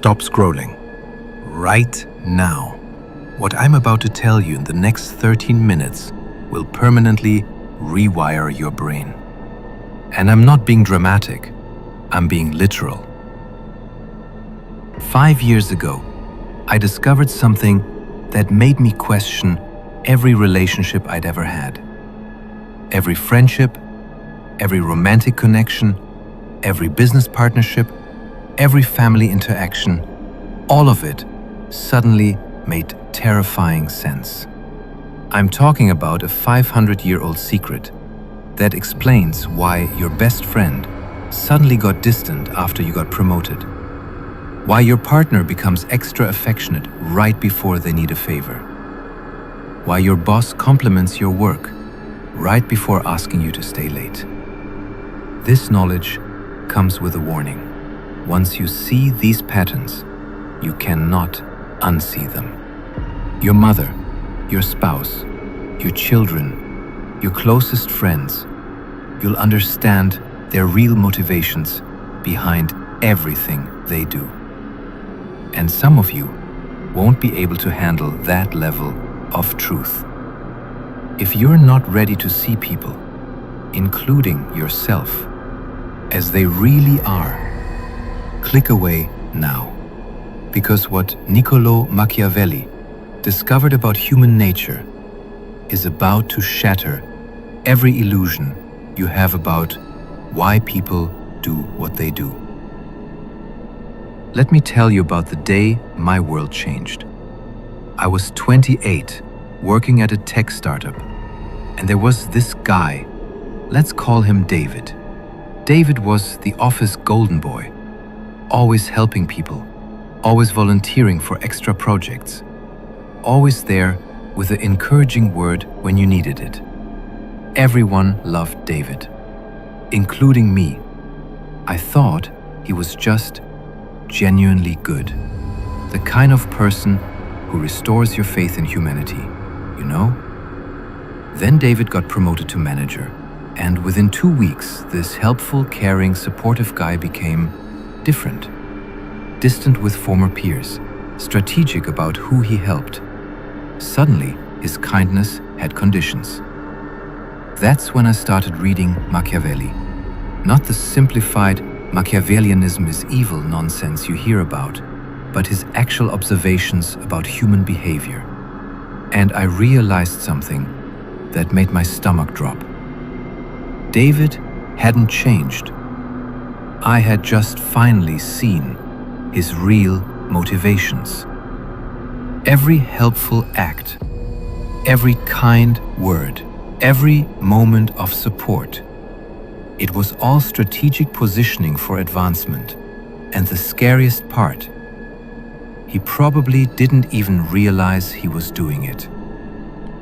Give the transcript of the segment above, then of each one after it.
stop scrolling. Right now. What I'm about to tell you in the next 13 minutes will permanently rewire your brain. And I'm not being dramatic, I'm being literal. 5 years ago, I discovered something that made me question every relationship I'd ever had. Every friendship, every romantic connection, every business partnership, every family interaction, all of it suddenly made terrifying sense. I'm talking about a 500-year-old secret that explains why your best friend suddenly got distant after you got promoted. Why your partner becomes extra affectionate right before they need a favor. Why your boss compliments your work right before asking you to stay late. This knowledge comes with a warning. Once you see these patterns, you cannot unsee them. Your mother, your spouse, your children, your closest friends, you'll understand their real motivations behind everything they do. And some of you won't be able to handle that level of truth. If you're not ready to see people, including yourself, as they really are, click away now. Because what Niccolò Machiavelli discovered about human nature is about to shatter every illusion you have about why people do what they do. Let me tell you about the day my world changed. I was 28, working at a tech startup, and there was this guy, let's call him David. David was the office golden boy, always helping people, always volunteering for extra projects, always there with an encouraging word when you needed it. Everyone loved David, including me. I thought he was just genuinely good, the kind of person who restores your faith in humanity, you know? Then David got promoted to manager, and within 2 weeks, this helpful, caring, supportive guy became different, distant with former peers, strategic about who he helped. Suddenly, his kindness had conditions. That's when I started reading Machiavelli, not the simplified Machiavellianism is evil nonsense you hear about, but his actual observations about human behavior. And I realized something that made my stomach drop. David hadn't changed. I had just finally seen his real motivations. Every helpful act, every kind word, every moment of support, it was all strategic positioning for advancement. And the scariest part, he probably didn't even realize he was doing it.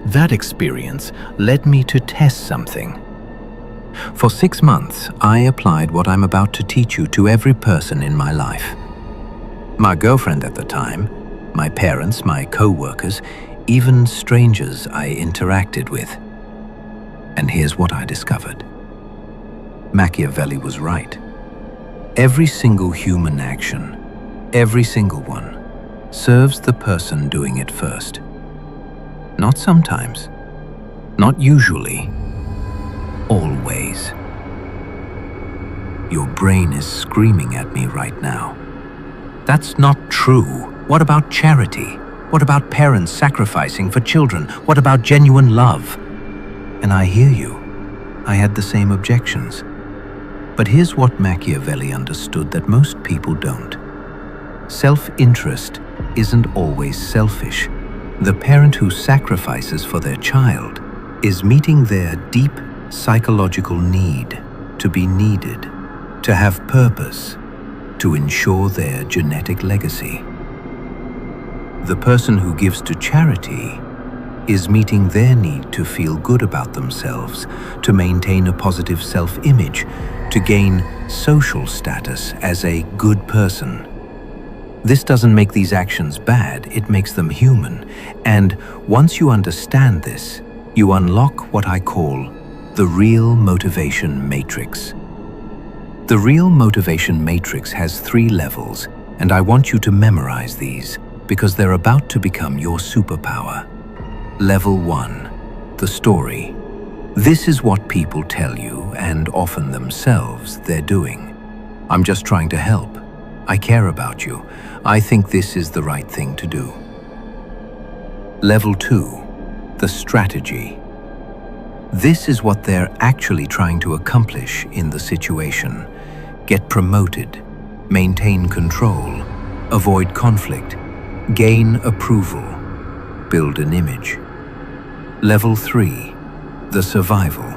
That experience led me to test something. For 6 months, I applied what I'm about to teach you to every person in my life. My girlfriend at the time, my parents, my co-workers, even strangers I interacted with. And here's what I discovered. Machiavelli was right. Every single human action, every single one, serves the person doing it first. Not sometimes, not usually, always. Your brain is screaming at me right now. That's not true. What about charity? What about parents sacrificing for children? What about genuine love? And I hear you. I had the same objections. But here's what Machiavelli understood that most people don't. Self-interest isn't always selfish. The parent who sacrifices for their child is meeting their deep psychological need to be needed, to have purpose, to ensure their genetic legacy. The person who gives to charity is meeting their need to feel good about themselves, to maintain a positive self-image, to gain social status as a good person. This doesn't make these actions bad, it makes them human. And once you understand this, you unlock what I call the real motivation matrix. The real motivation matrix has 3 levels, and I want you to memorize these because they're about to become your superpower. Level 1. The story. This is what people tell you, and often themselves, they're doing. I'm just trying to help. I care about you. I think this is the right thing to do. Level 2. The strategy. This is what they're actually trying to accomplish in the situation. Get promoted, maintain control, avoid conflict, gain approval, build an image. Level 3. The survival.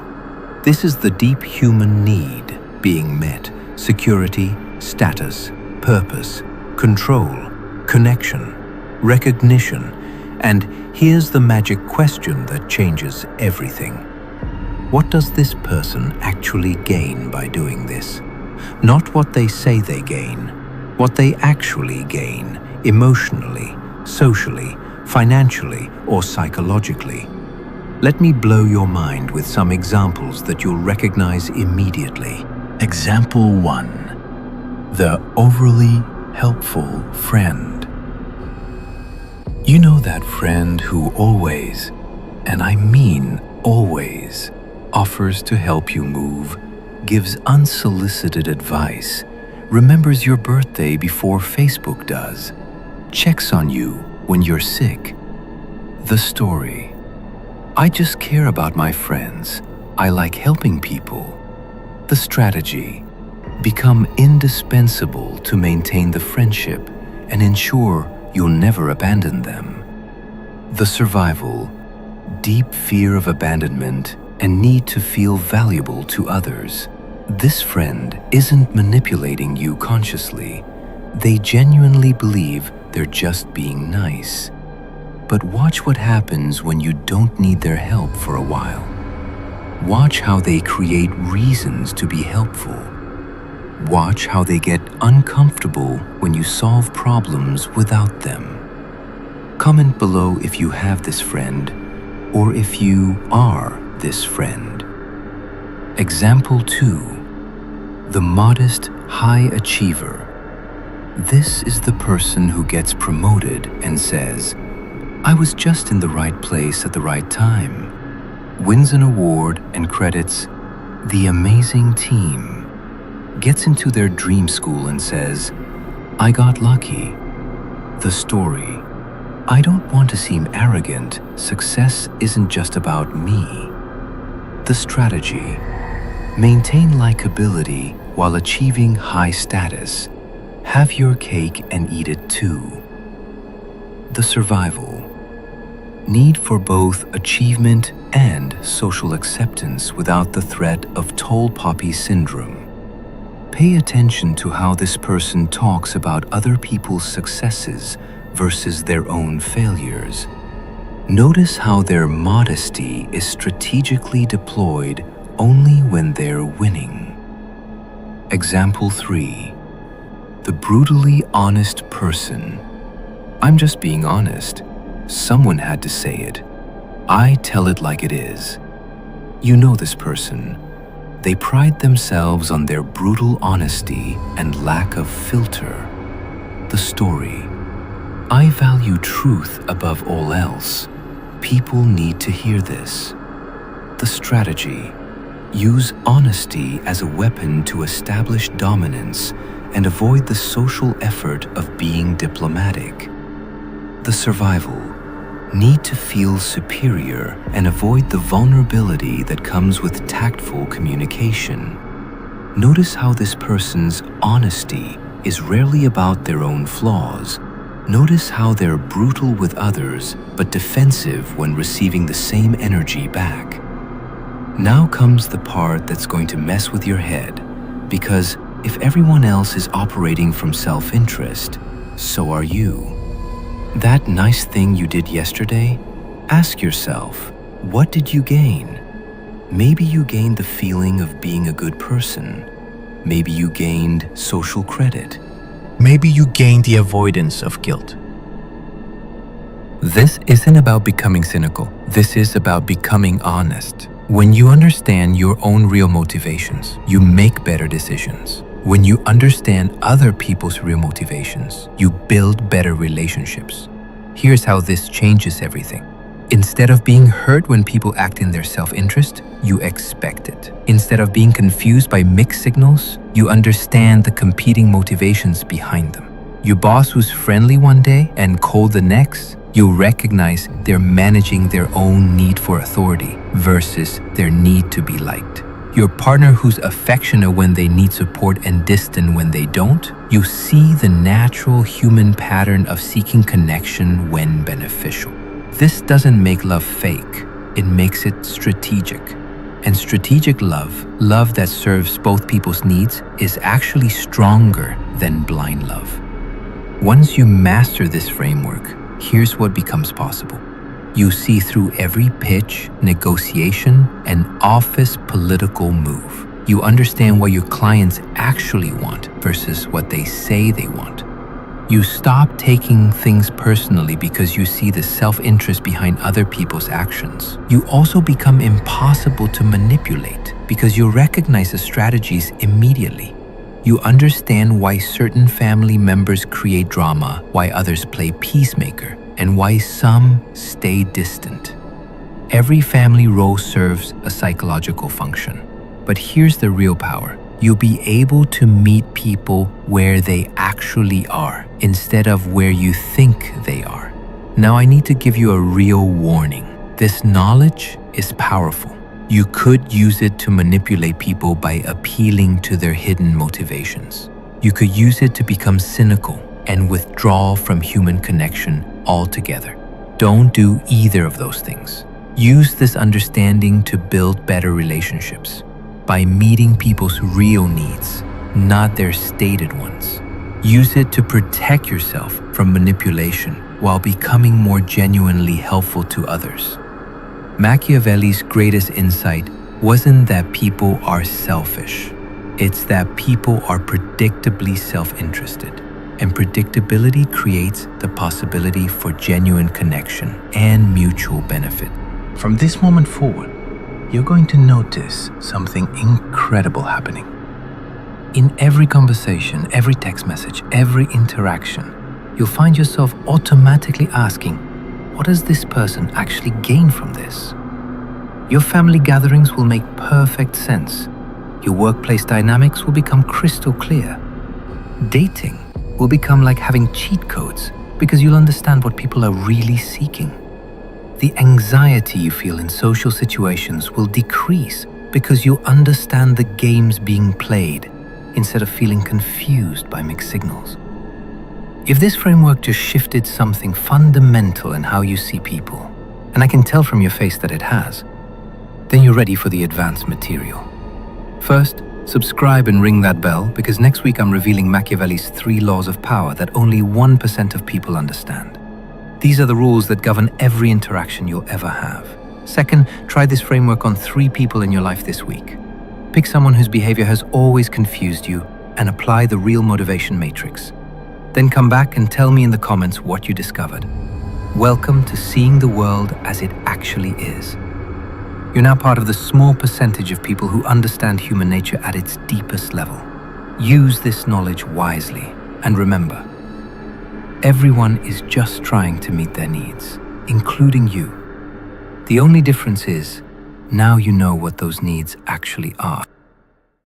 This is the deep human need being met. Security, status, purpose, control, connection, recognition, and here's the magic question that changes everything. What does this person actually gain by doing this? Not what they say they gain, what they actually gain emotionally, socially, financially, or psychologically. Let me blow your mind with some examples that you'll recognize immediately. Example 1. The overly helpful friend. You know that friend who always, and I mean always, offers to help you move, gives unsolicited advice, remembers your birthday before Facebook does, checks on you when you're sick. The story. I just care about my friends. I like helping people. The strategy. Become indispensable to maintain the friendship and ensure you'll never abandon them. The survival. Deep fear of abandonment and need to feel valuable to others. This friend isn't manipulating you consciously. They genuinely believe they're just being nice. But watch what happens when you don't need their help for a while. Watch how they create reasons to be helpful. Watch how they get uncomfortable when you solve problems without them. Comment below if you have this friend or if you are this friend. Example 2. The modest high achiever. This is the person who gets promoted and says, I was just in the right place at the right time. Wins an award and credits the amazing team. Gets into their dream school and says, I got lucky. The story. I don't want to seem arrogant. Success isn't just about me. The strategy. Maintain likability while achieving high status. Have your cake and eat it too. The survival. Need for both achievement and social acceptance without the threat of tall poppy syndrome. Pay attention to how this person talks about other people's successes versus their own failures. Notice how their modesty is strategically deployed only when they're winning. Example 3. The brutally honest person. I'm just being honest. Someone had to say it. I tell it like it is. You know this person. They pride themselves on their brutal honesty and lack of filter. The story. I value truth above all else. People need to hear this. The strategy. Use honesty as a weapon to establish dominance and avoid the social effort of being diplomatic. The survival. Need to feel superior and avoid the vulnerability that comes with tactful communication. Notice how this person's honesty is rarely about their own flaws. Notice how they're brutal with others but defensive when receiving the same energy back. Now comes the part that's going to mess with your head, because if everyone else is operating from self-interest, so are you. That nice thing you did yesterday? Ask yourself, what did you gain? Maybe you gained the feeling of being a good person. Maybe you gained social credit. Maybe you gained the avoidance of guilt. This isn't about becoming cynical. This is about becoming honest. When you understand your own real motivations, you make better decisions. When you understand other people's real motivations, you build better relationships. Here's how this changes everything. Instead of being hurt when people act in their self-interest, you expect it. Instead of being confused by mixed signals, you understand the competing motivations behind them. Your boss who's friendly one day and cold the next, you'll recognize they're managing their own need for authority versus their need to be liked. Your partner who's affectionate when they need support and distant when they don't, you see the natural human pattern of seeking connection when beneficial. This doesn't make love fake, it makes it strategic. And strategic love that serves both people's needs, is actually stronger than blind love. Once you master this framework, here's what becomes possible. You see through every pitch, negotiation, and office political move. You understand what your clients actually want versus what they say they want. You stop taking things personally because you see the self-interest behind other people's actions. You also become impossible to manipulate because you recognize the strategies immediately. You understand why certain family members create drama, why others play peacemaker, and why some stay distant. Every family role serves a psychological function. But here's the real power. You'll be able to meet people where they actually are, instead of where you think they are. Now I need to give you a real warning. This knowledge is powerful. You could use it to manipulate people by appealing to their hidden motivations. You could use it to become cynical and withdraw from human connection altogether. Don't do either of those things. Use this understanding to build better relationships by meeting people's real needs, not their stated ones. Use it to protect yourself from manipulation while becoming more genuinely helpful to others. Machiavelli's greatest insight wasn't that people are selfish. It's that people are predictably self-interested. And predictability creates the possibility for genuine connection and mutual benefit. From this moment forward, you're going to notice something incredible happening. In every conversation, every text message, every interaction, you'll find yourself automatically asking, what does this person actually gain from this? Your family gatherings will make perfect sense. Your workplace dynamics will become crystal clear. Dating will become like having cheat codes because you'll understand what people are really seeking. The anxiety you feel in social situations will decrease because you'll understand the games being played instead of feeling confused by mixed signals. If this framework just shifted something fundamental in how you see people, and I can tell from your face that it has, then you're ready for the advanced material. First, subscribe and ring that bell because next week I'm revealing Machiavelli's 3 laws of power that only 1% of people understand. These are the rules that govern every interaction you'll ever have. Second, try this framework on 3 people in your life this week. Pick someone whose behavior has always confused you and apply the real motivation matrix. Then come back and tell me in the comments what you discovered. Welcome to seeing the world as it actually is. You're now part of the small percentage of people who understand human nature at its deepest level. Use this knowledge wisely, and remember, everyone is just trying to meet their needs, including you. The only difference is, now you know what those needs actually are.